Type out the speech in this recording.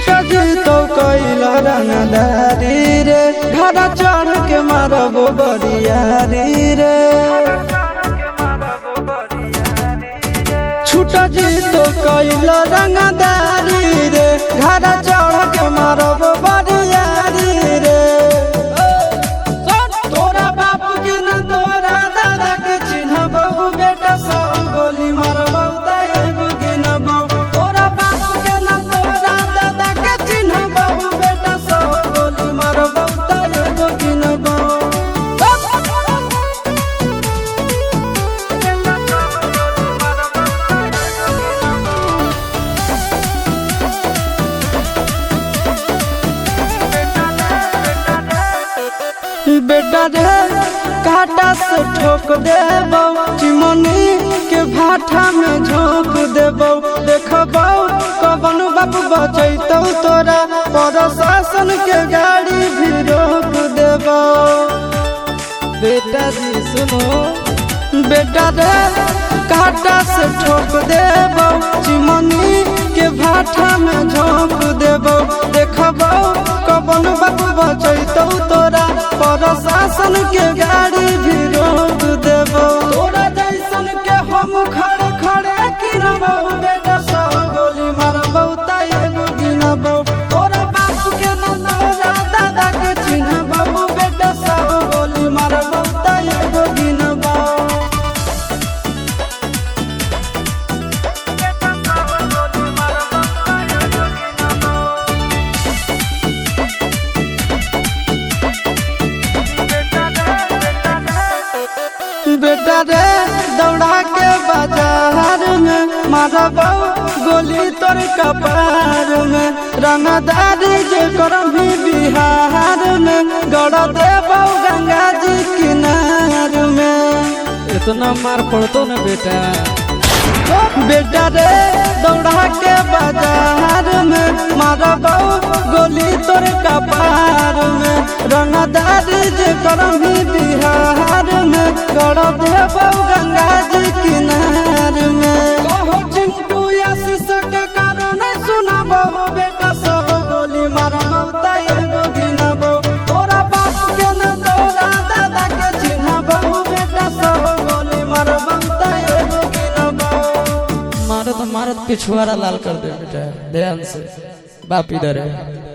छुटा जी तो कैला रंगदारी रे घर चढ़ के मारबो बरियारी रे छुटा जी तो कैला रंगदारी रे घर चढ़ के मारबो बरियारी रे तोरा बाप के न तोरा दादा के चिन्हबो बेटा सब गोली मारबो तैबो गिनबो तोरा बाप के न तोरा दादा के चिन्हबो बेटा सब गोली मारबो तैबो गिनबो बेटा रे काटा से ठोक देबो चिमनी के भाटा में झोंक देबो देखबो कवन बाप बचैतौ तोरा प्रशासन के गाड़ी भी रोक देबो बेटा जी सुनो बेटा रे काटा से ठोक देबो चिमनी के भाटा में झोंक देबो देखबो कवन बाप बचैतौ तोरा प्रशासन के गाड़ी भी रोक देबो तोरा जैसन के हम खड़े खड़े गिनबो बेटा सब गोली मारबो तैबो गिनबो तोरा बाप के न तोरा दादा के चिन्हबो बेटा सब गोली मारबो तैबो गिनबो बेटा रे दौड़ा के बाजार में मारबो गोली तोर कपार में रंगदारी जे करबी बिहार में गड़ देबो गंगा जी किनार में इतना मार पड़तो न बेटा बेटा रे दौड़ा के बाजार में मारबो गोली तोर कपार में रंगदारी जे करबी बिहार में गड़ देबो गंगा जी किनार में कहो चिंटू आशीष के कारण सुनाबो बेटा सब गोली मारबो तैबो गिनबो तोरा बाप के न तोरा दादा के चिन्हबो बेटा सब गोली मारबो तैबो गिनबो मारत मारत पिछुआरा लाल कर दे बेटा ध्यान से बाप इधर है।